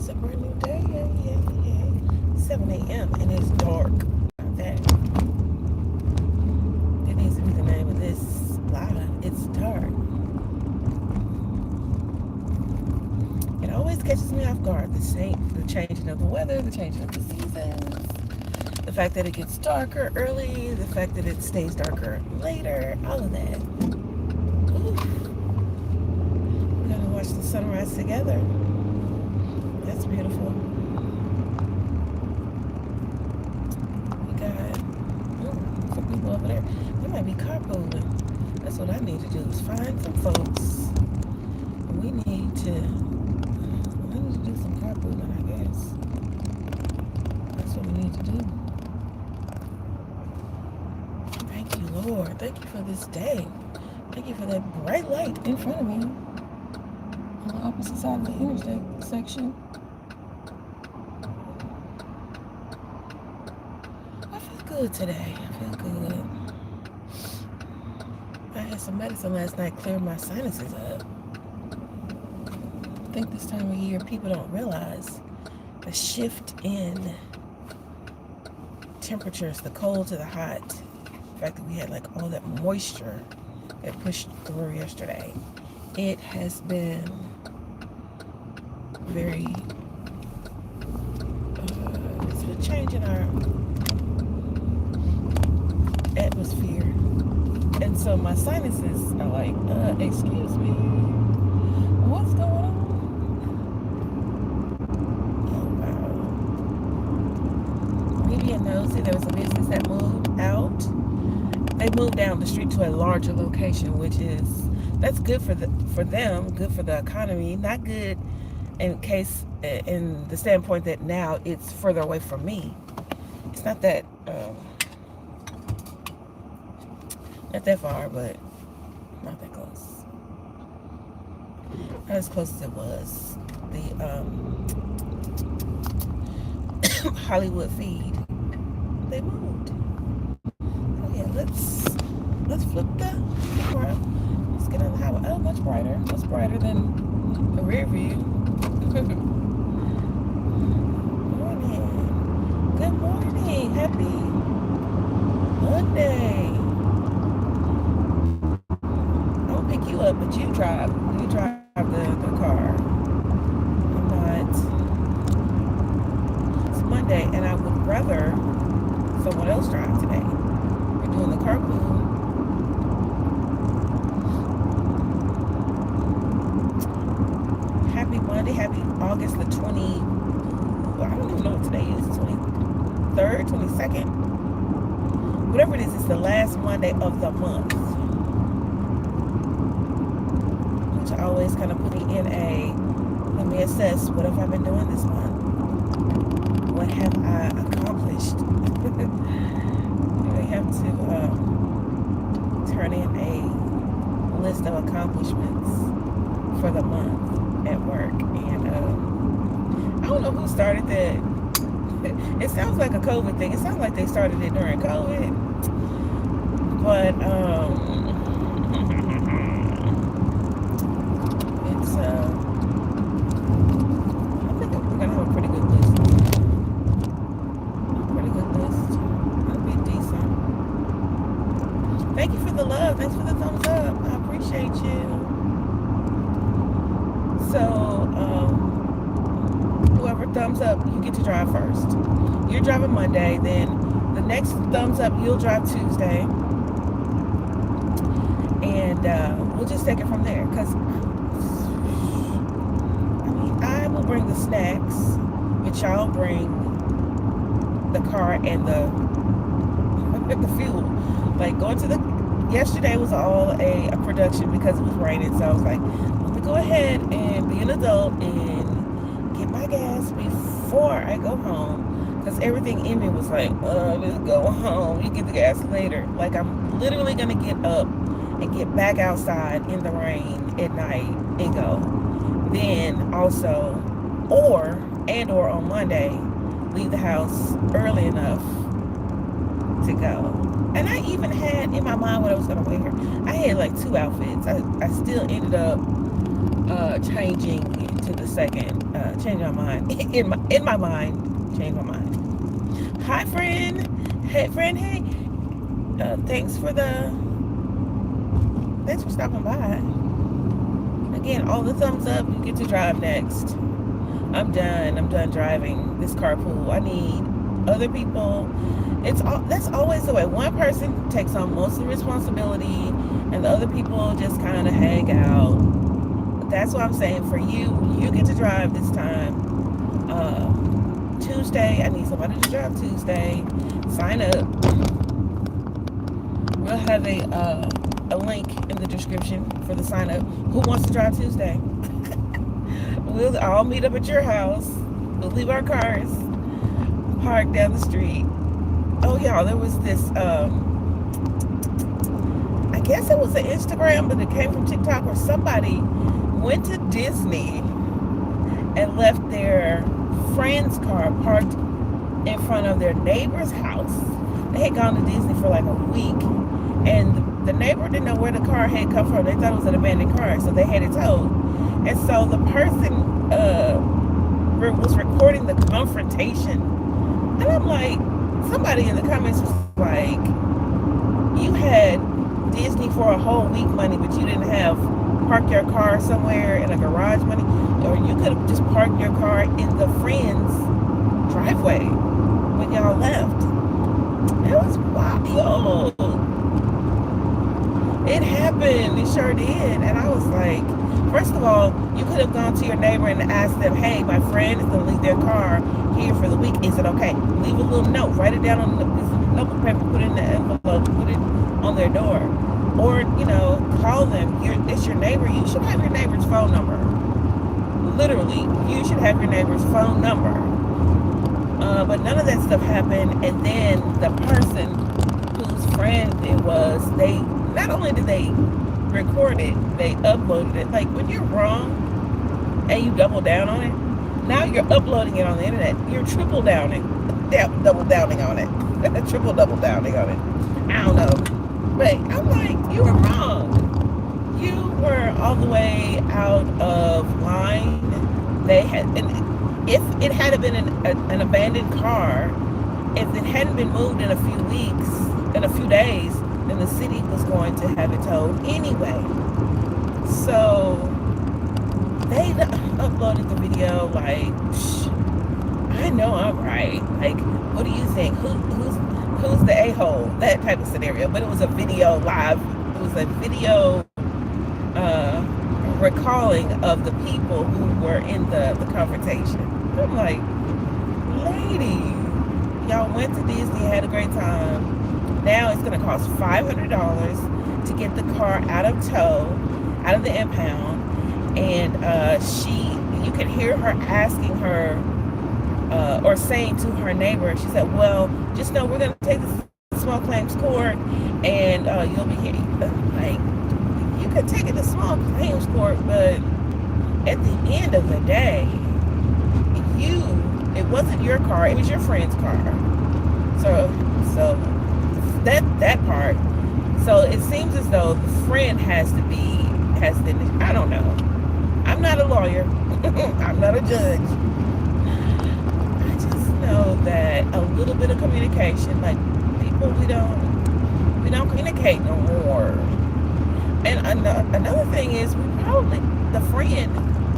It's a brand new day. Yeah. 7 a.m. and it's dark. That needs to be the name of this live. It's dark. It always catches me off guard. The changing of the weather, the changing of the seasons, the fact that it gets darker early, the fact that it stays darker later, all of that. Ooh. We're gonna watch the sunrise together. That's beautiful. We got some people over there. They might be carpooling. That's what I need to do is find some folks. We need to do some carpooling, I guess. That's what we need to do. Thank you, Lord. Thank you for this day. Thank you for that bright light in front of me on the opposite side of the intersection. I feel good today. I feel good. I had some medicine last night, cleared my sinuses up. I think this time of year people don't realize the shift in temperatures, the cold to the hot, the fact that we had like all that moisture that pushed through yesterday. It has been very, it's been changing our atmosphere. And so my sinuses are like, excuse me, what's going on? Nosy. There was a business that moved out. They moved down the street to a larger location, which that's good for them, good for the economy. Not good in the standpoint that now it's further away from me. It's not that far, but not that close. Not as close as it was. The Hollywood feed. They moved. So yeah, let's flip the camera. Let's get on the highway. Oh, much brighter than the rear view. Morning. Good morning. Happy Monday. I'll pick you up, but you drive. You drive the car. I'm not. It's Monday, and I would rather someone else drive today. We're doing the carpool. Happy Monday. Happy August the 20. Well, I don't even know what today is. 23rd, 22nd. Whatever it is, it's the last Monday of the month. Which always kind of put me in let me assess, what have I been doing this month? What have I accomplished? We have to turn in a list of accomplishments for the month at work. And I don't know who started that. It sounds like a COVID thing. It sounds like they started it during COVID. But it's I think we're gonna have a pretty good list. It'll be decent. Thank you for the love. Thanks for the thumbs up. I appreciate you. So, whoever thumbs up, you get to drive first. You're driving Monday, then the next thumbs up, you'll drive Tuesday. And we'll just take it from there. Because, I will bring the snacks, but y'all bring the car and the fuel. Like yesterday was all a production because it was raining. So I was like, let me go ahead and be an adult and get my gas before I go home. Because everything in me was like, let's go home. You get the gas later. Like, I'm literally going to get up and get back outside in the rain at night and go. Then also, or on Monday, leave the house early enough to go. And I even had in my mind what I was going to wear. I had like 2 outfits. I still ended up changing to the second. Change my mind. In my mind, change my mind. Hi, friend. Hey, friend. Hey. Thanks for stopping by. Again, all the thumbs up. You get to drive next. I'm done driving this carpool. I need other people. That's always the way. One person takes on most of the responsibility, and the other people just kind of hang out. That's what I'm saying. For you get to drive this time. Tuesday, I need somebody to drive Tuesday. Sign up. We'll have a link in the description for the sign up. Who wants to drive Tuesday? We'll all meet up at your house. We'll leave our cars parked down the street. Oh, y'all, there was this, I guess it was an Instagram, but it came from TikTok, where somebody went to Disney and left their friend's car parked in front of their neighbor's house. They had gone to Disney for like a week, and the neighbor didn't know where the car had come from. They thought it was an abandoned car, so they had it towed. And so the person was recording the confrontation. And I'm like, somebody in the comments was like, you had Disney for a whole week money, but you didn't have park your car somewhere in a garage money, or you could have just parked your car in the friend's driveway when y'all left. It was wild. It happened. It sure did. And I was like, first of all, you could have gone to your neighbor and asked them, hey, my friend is going to leave their car here for the week. Is it okay? Leave a little note. Write it down on the piece of notebook paper. Put it in the envelope. Put it on their door. Or, call them. It's your neighbor. You should have your neighbor's phone number. Literally, you should have your neighbor's phone number. But none of that stuff happened. And then the person whose friend it was, not only did they record it, they uploaded it. Like, when you're wrong and you double down on it, now you're uploading it on the internet. You're triple downing, double downing on it. Triple double downing on it. I don't know. But I'm like, you were wrong. You were all the way out of line. And if it had been an abandoned car, if it hadn't been moved in a few weeks, in a few days, then the city was going to have it towed anyway. So they uploaded the video like, I know I'm right. Like, what do you think? Who's the a-hole? That type of scenario. But it was a video live. It was a video recalling of the people who were in the confrontation. I'm like, lady, y'all went to Disney, had a great time. Now it's going to cost $500 to get the car out of tow, out of the impound. And you can hear her asking her, or saying to her neighbor, she said, well, just know we're going to take this small claims court, and you'll be here. Like, you could take it to small claims court, but at the end of the day, it wasn't your car, it was your friend's car. So that part. So it seems as though the friend has the, I don't know. I'm not a lawyer. I'm not a judge. I just know that a little bit of communication, like, people, we don't communicate no more. And another thing is,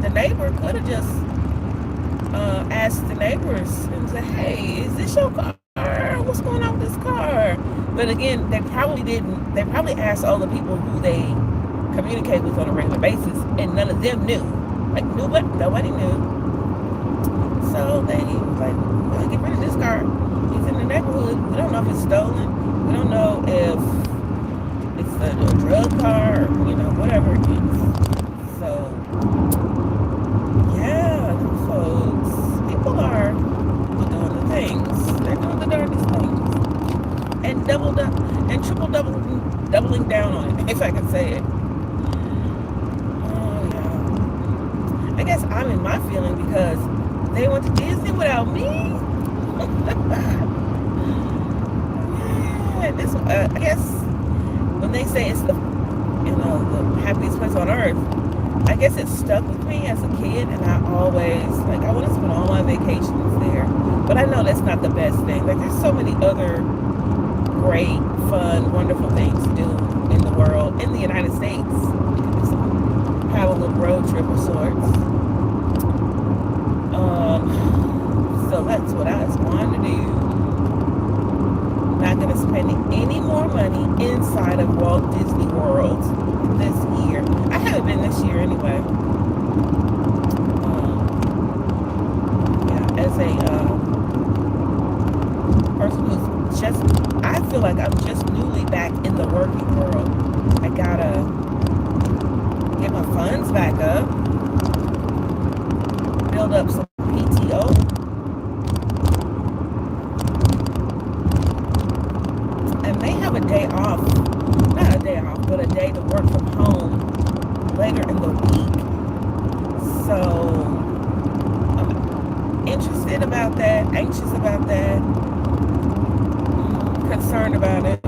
the neighbor could have just asked the neighbors and said, hey, is this your car? What's going on with this car? But again, they probably didn't. They probably asked all the people who they communicate with on a regular basis, and none of them knew. Like, nobody knew. So they was like, we'll get rid of this car. He's in the neighborhood. We don't know if it's stolen. We don't know if it's a drug car or, whatever it is. So, yeah, those folks, people are doing the things. They're doing the darndest things. And triple doubling down on it, if I can say it. Oh, yeah. I guess I'm in my feeling because they went to Disney without me. Yeah, I guess when they say it's the happiest place on earth, I guess it stuck with me as a kid, and I always, like, I want to spend all my vacations there. But I know that's not the best thing. Like, there's so many other great, fun, wonderful things to do in the world, in the United States. You can just have a little road trip of sorts. So that's what I was going to do. Not going to spend any more money inside of Walt Disney World this year. I haven't been this year anyway. Yeah, as a person who's just, I feel like I'm just newly back in the working world. I gotta get my funds back up, build up some PTO, and may have a day off, not a day off, but a day to work from home later in the week. So I'm interested about that, anxious about that, concerned about it.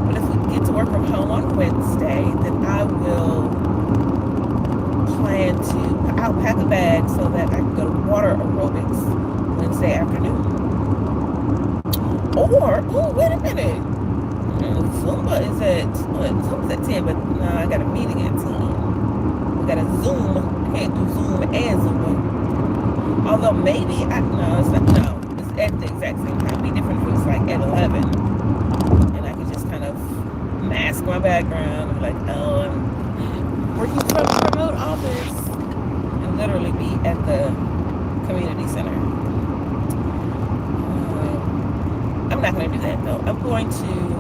But if we get to work from home on Wednesday, then I will plan to, I'll pack a bag so that I can go to water aerobics Wednesday afternoon. Or, oh, wait a minute. Zumba is at, Zumba's at 10, but no, I got a meeting at 10. We got a Zoom. I can't do Zoom and Zumba. Although maybe, it's at the exact same time. It'd be different if it was like at 11. And I could just kind of mask my background and be like, oh, I'm working from a remote office. And literally be at the community center. I'm not going to do that though. I'm going to,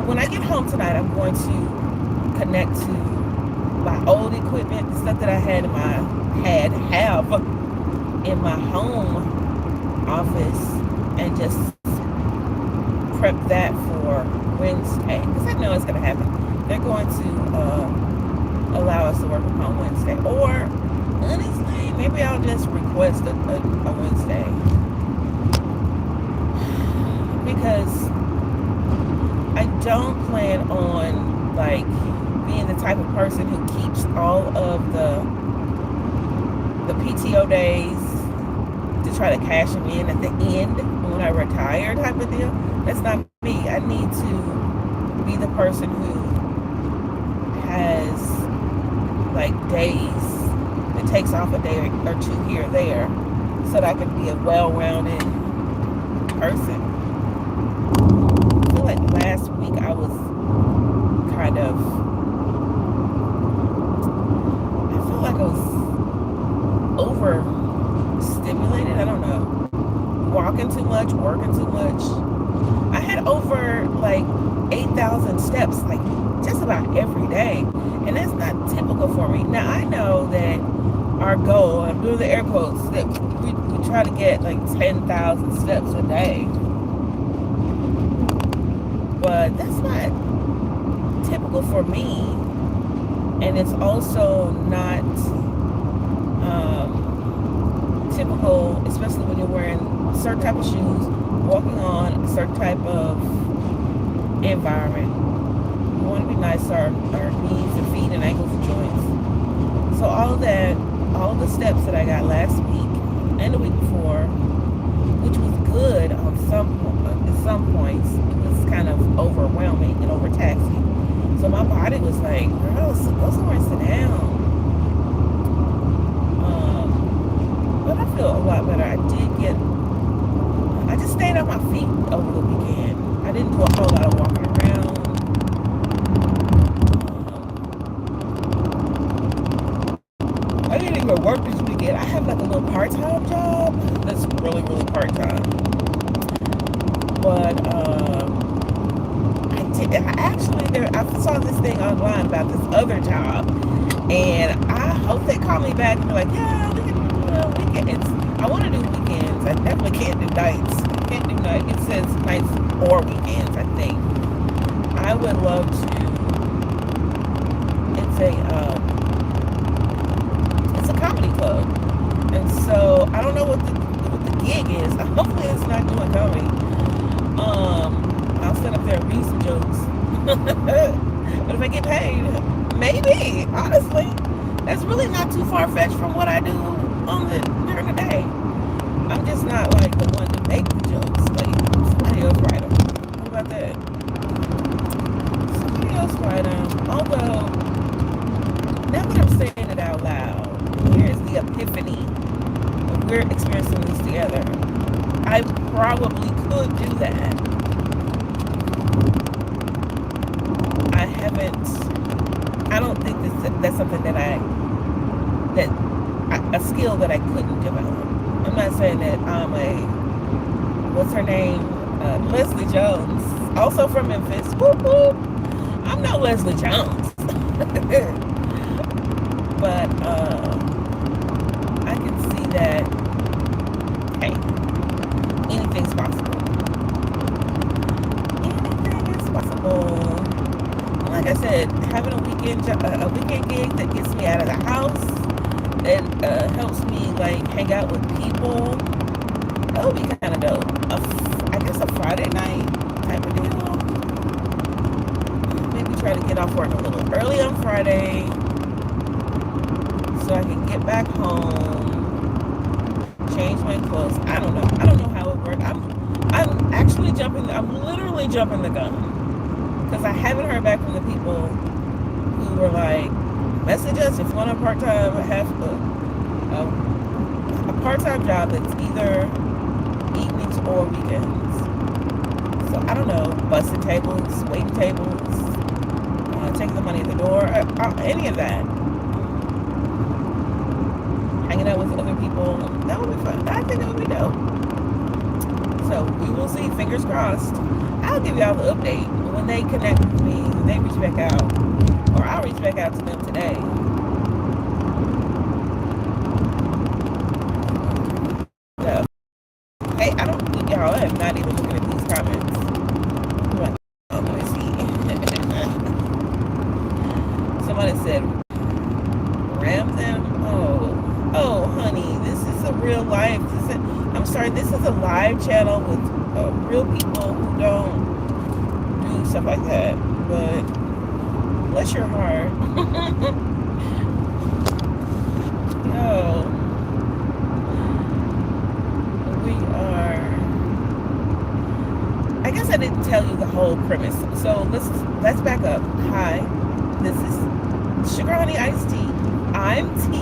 when I get home tonight, I'm going to connect to my old equipment, the stuff that I have in my home office, and just prep that for Wednesday. Because I know it's going to happen. They're going to allow us to work from home Wednesday. Or, honestly, maybe I'll just request a Wednesday. Because I don't plan on, like, being the type of person who keeps all of the PTO days to try to cash them in at the end when I retire type of deal. That's not me. I need to be the person who has, like, days that takes off a day or two here or there so that I can be a well-rounded person. I feel like last week I was kind of, I feel like I was overstimulated. I don't know. Walking too much, working too much. I had over like 8,000 steps, like just about every day. And that's not typical for me. Now I know that our goal, I'm doing the air quotes, that we try to get like 10,000 steps a day. But that's not typical for me. And it's also not typical, especially when you're wearing a certain type of shoes, walking on a certain type of environment. We want to be nice to our knees and feet and ankles and joints. So all of that, all of the steps that I got last week and the week before, which was good on at some points, it was kind of overwhelming and overtaxing. So my body was like, girl, go somewhere and sit down. But I feel a lot better. I just stayed on my feet over the weekend. I didn't do a whole lot of walking around. I didn't even work this weekend. I have like a little part-time job that's really, really part-time. But I saw this thing online about this other job, and I hope they call me back and be like, yeah, we can do weekends. I want to do weekends. I definitely can't do nights. Can't do nights. It says nights or weekends, I think. I would love to. It's a comedy club, and so I don't know what the gig is. Hopefully it's not doing comedy. I'll sit up there and read some jokes. But if I get paid, maybe, honestly. That's really not too far-fetched from what I do during the day. I'm just not like the one to make the jokes. Like, somebody else write them. What about that? Somebody else write them. Although, now that I'm saying it out loud, here's the epiphany. We're experiencing this together. I probably could do that. I don't think that's something a skill that I couldn't develop. I'm not saying that I'm what's her name? Leslie Jones, also from Memphis. Whoop, whoop. I'm not Leslie Jones. But I can see that, hey, anything's possible. Anything is possible. Like I said, having a weekend gig that gets me out of the house, that helps me like hang out with people, that would be kind of dope. I guess a Friday night type of deal. Maybe try to get off work a little early on Friday so I can get back home, change my clothes. I don't know how it works. I'm literally jumping the gun. Because I haven't heard back from the people who were like, message us if you want a part-time, a part-time job that's either evenings or weekends. So I don't know, bussing tables, waiting tables, taking the money at the door, any of that. Hanging out with other people, that would be fun. I think that would be dope. So we will see, fingers crossed. I'll give y'all the update when they connect with me, when they reach back out, or I'll reach back out to them today. So, hey, I don't think y'all, I'm not even looking at these comments. Let me see. Somebody said, ram them? Oh, honey, this is a real life. This is a live channel with real people who don't do stuff like that. But bless your heart. Yo, we are. I guess I didn't tell you the whole premise. So let's back up. Hi, this is Sugar Honey Iced Tea. I'm T.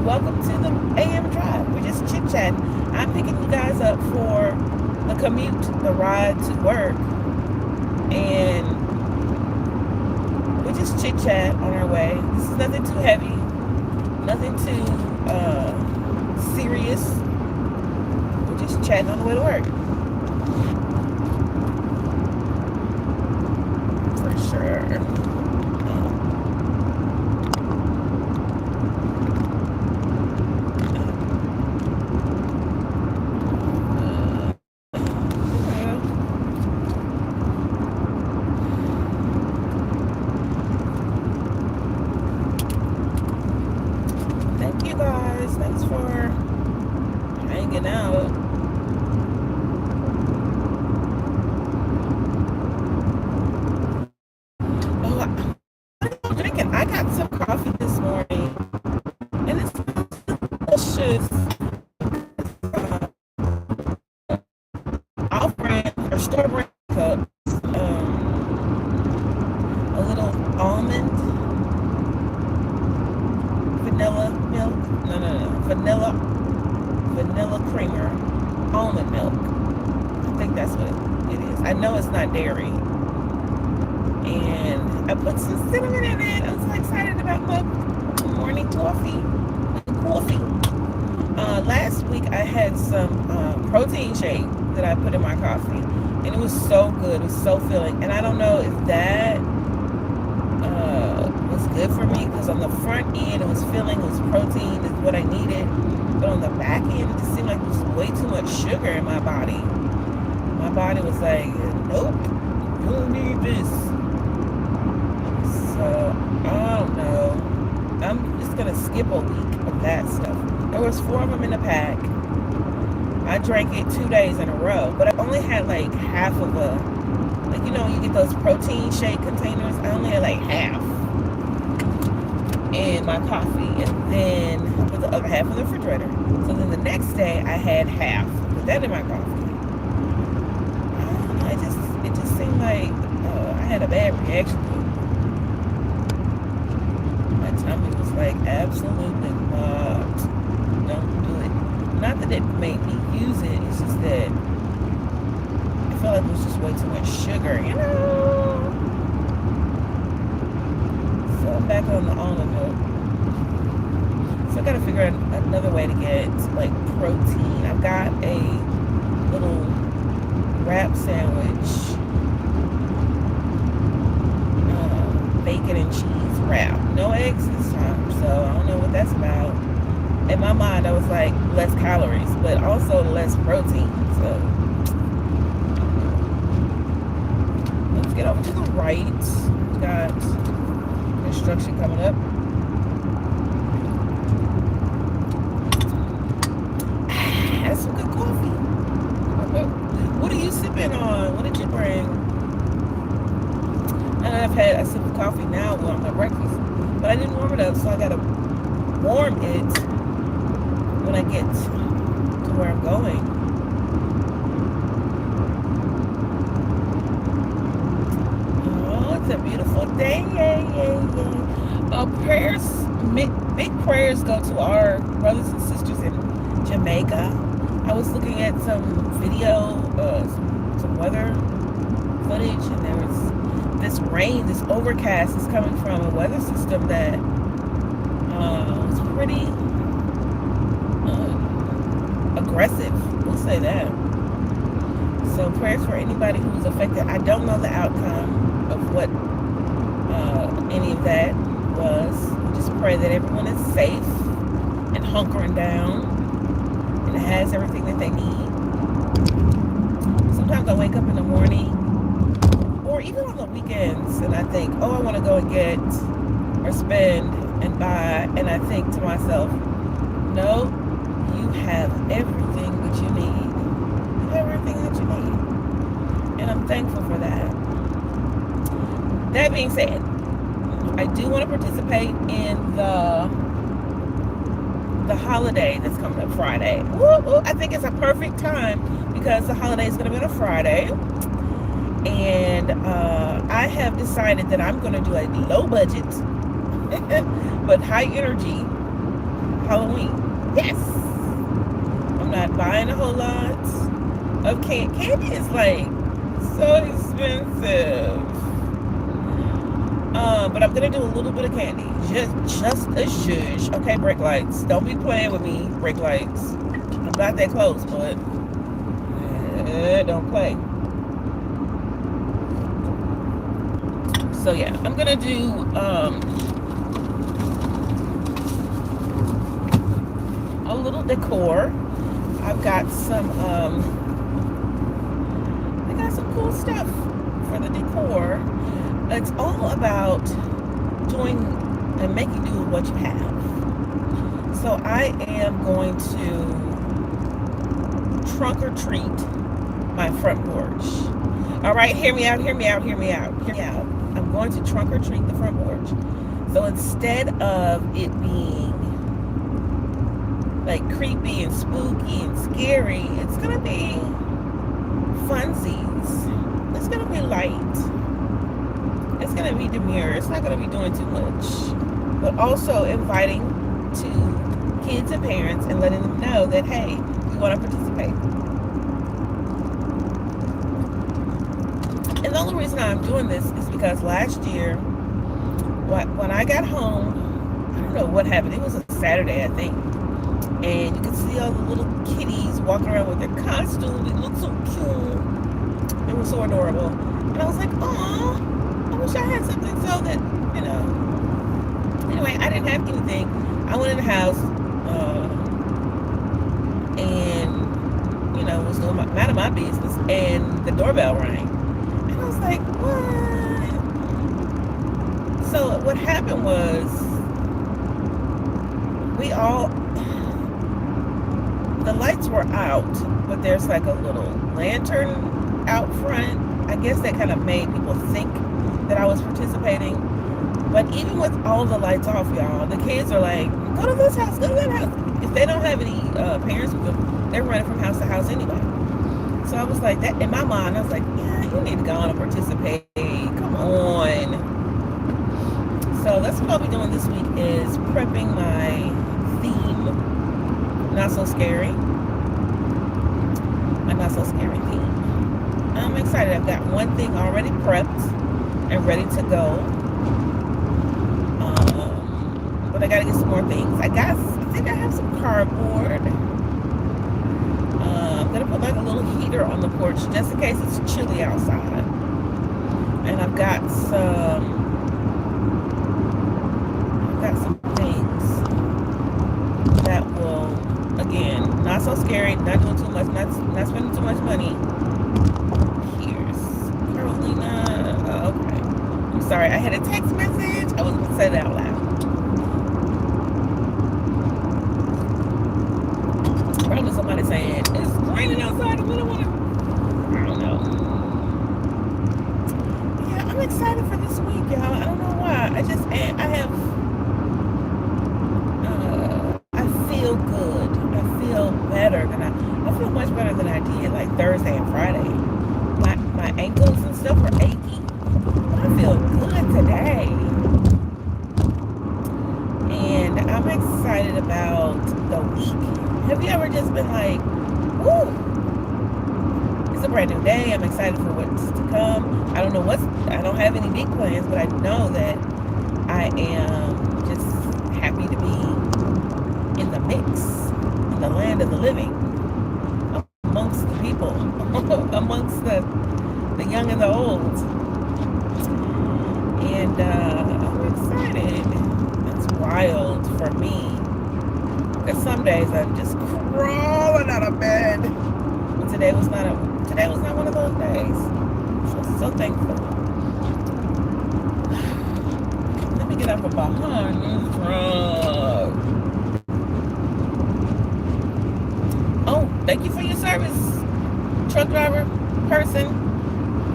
Welcome to the AM Drive. We're just chit-chatting. I'm picking you guys up for the commute, the ride to work. And we just chit-chat on our way. This is nothing too heavy. Nothing too serious. We're just chatting on the way to work. For sure. Vanilla creamer, almond milk. I think that's what it is. I know it's not dairy. And I put some cinnamon in it. I'm so excited about my morning coffee. Last week I had some protein shake that I put in my coffee. And it was so good. It was so filling. And I don't know if that was good for me, because on the front end it was filling, it was protein, is what I needed. But on the back end, it just seemed like there was way too much sugar in my body. My body was like, nope, you don't need this. So, I don't know. I'm just going to skip a week of that stuff. There was 4 of them in the pack. I drank it 2 days in a row, but I only had like half of a, like, you know, you get those protein shake containers. I only had like half in my coffee, and then put the other half in the refrigerator. So then the next day I had half, put that in my coffee. It just seemed like I had a bad reaction to it. My tummy was like, absolutely not. Don't do it. Not that it made me use it, it's just that I felt like it was just way too much sugar, you know? So I'm back on the almond milk. So I gotta figure out another way to get like protein. I've got a little wrap sandwich, bacon and cheese wrap. No eggs this time, so I don't know what that's about. In my mind, I was like, less calories, but also less protein. So let's get over to the right. We've got construction coming up. That's some good coffee. What are you sipping on? What did you bring? And I've had a sip of coffee now on my breakfast, but I didn't warm it up, so I gotta warm it when I get to where I'm going. Oh, it's a beautiful day. Yay, yay, yay. Big prayers go to our brothers and sisters in Jamaica. I was looking at some video, some weather footage, and there was this rain, this overcast is coming from a weather system that was pretty aggressive. We'll say that. So prayers for anybody who's affected. I don't know the outcome of what any of that was. We just pray that everyone is safe and hunkering down and has everything that they need. Sometimes I wake up in the morning or even on the weekends and I think, oh, I want to go and get or spend and buy, and I think to myself, no, you have everything that you need. You have everything that you need. And I'm thankful for that. That being said, I do want to participate in the holiday that's coming up Friday. Woo-hoo. I think it's a perfect time because the holiday is going to be on a Friday. And I have decided that I'm going to do a low budget but high energy Halloween. Yes! I'm not buying a whole lot of candy. Candy is like so expensive. But I'm gonna do a little bit of candy. Just a shush. Okay, brake lights. Don't be playing with me, brake lights. I'm not that close, but don't play. So yeah, I'm gonna do a little decor. I've got some cool stuff for the decor. It's all about doing and making do with what you have. So I am going to trunk or treat my front porch. All right, hear me out. I'm going to trunk or treat the front porch. So instead of it being like creepy and spooky and scary, it's gonna be funsies. It's gonna be light. It's gonna be demure. It's not gonna be doing too much, but also inviting to kids and parents and letting them know that, hey, we want to participate. And the only reason I'm doing this is because last year, when I got home, I don't know what happened. It was a Saturday, I think. And you could see all the little kitties walking around with their costumes. They looked so cute. They were so adorable. And I was like, aw, I wish I had something so that, you know. Anyway, I didn't have anything. I went in the house and, you know, was doing none of my business. And the doorbell rang. And I was like, what? So what happened was the lights were out, but there's like a little lantern out front. I guess that kind of made people think that I was participating. But even with all the lights off, y'all, the kids are like, go to this house, go to that house. If they don't have any parents with them, they're running from house to house anyway. So I was like, that in my mind, I was like, yeah, you need to go on and participate. Come on. So that's what I'll be doing this week is prepping my theme. Not so scary. My not so scary theme. I'm excited. I've got one thing already prepped and ready to go. But I gotta get some more things. I think I have some cardboard. I'm gonna put like a little heater on the porch just in case it's chilly outside. And I've got some things that will, again, not so scary, not doing too much, not spending too much money. Here's Carolina. Okay. I'm sorry, I had a text message. I was gonna say that out loud. Probably somebody saying, it's raining outside, we don't want to, I don't know. Yeah, I'm excited for this week, y'all. I don't know why. I feel good. I feel better than I feel much better than I did like Thursday and Friday. My ankles and stuff are achy. But I feel good today. And I'm excited about the week. Have you ever just been like, woo, it's a brand new day. I'm excited for what's to come. I don't have any big plans, but I know that I am just happy to be in the mix, in the land of the living, amongst the people, amongst the young and the old. And I'm excited. It's wild for me. Because some days I'm just crawling out of bed. But today was not one of those days. So thankful. Let me get up behind this truck. Oh, thank you for your service, truck driver person.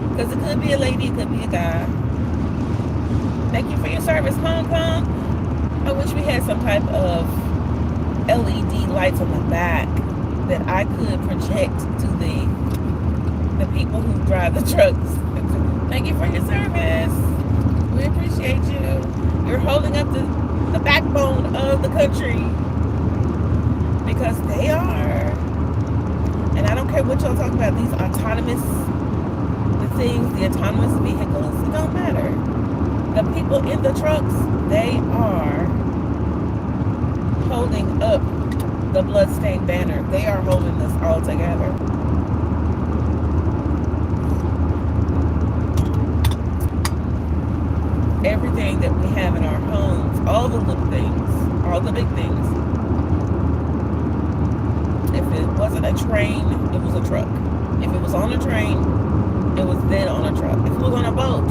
Because it could be a lady, it could be a guy. Thank you for your service, Hong Kong. I wish we had some type of LED lights on the back that I could project to the people who drive the trucks. Thank you for your service. We appreciate you. You're holding up the backbone of the country. Because they are. And I don't care what y'all talk about, these autonomous vehicles, it don't matter. The people in the trucks, they are holding up the bloodstained banner. They are holding us all together. Everything that we have in our homes, all the little things, all the big things. If it wasn't a train, it was a truck. If it was on a train, it was then on a truck. If it was on a boat,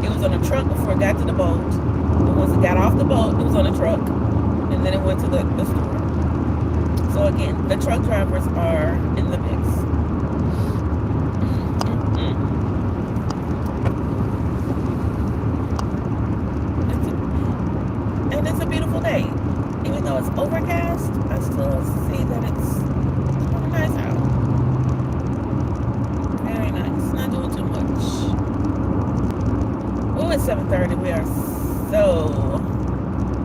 it was on a truck before it got to the boat. And once it got off the boat, it was on a truck. And then it went to the store. So again, the truck drivers are in the mix. And it's a beautiful day. Even though it's overcast, I still see that it's nice out. Very nice. Not doing too much. Oh, it's 7:30. We are so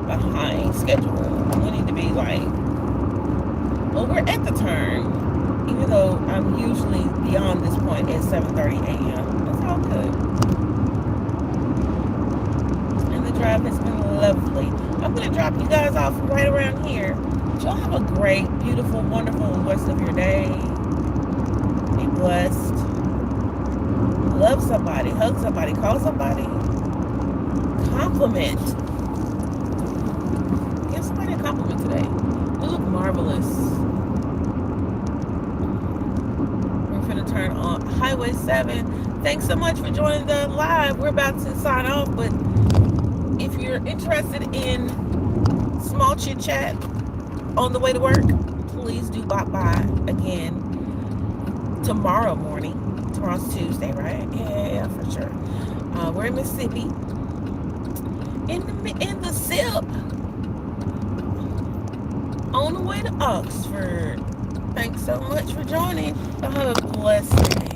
behind schedule. We need to be like, well, we're at the turn, even though I'm usually beyond this point at 7:30 a.m. That's all good. And the drive has been lovely. I'm going to drop you guys off right around here. Y'all have a great, beautiful, wonderful rest of your day. Be blessed. Love somebody, hug somebody, call somebody. Compliment. Give somebody a compliment today. You look marvelous. We're going to turn on Highway 7. Thanks so much for joining the live. We're about to sign off, but if you're interested in small chit chat on the way to work, please do bop by again tomorrow morning. Tomorrow's Tuesday, right? Yeah, for sure. We're in Mississippi, in the SIP, on the way to Oxford. Thanks so much for joining. Have a blessed day.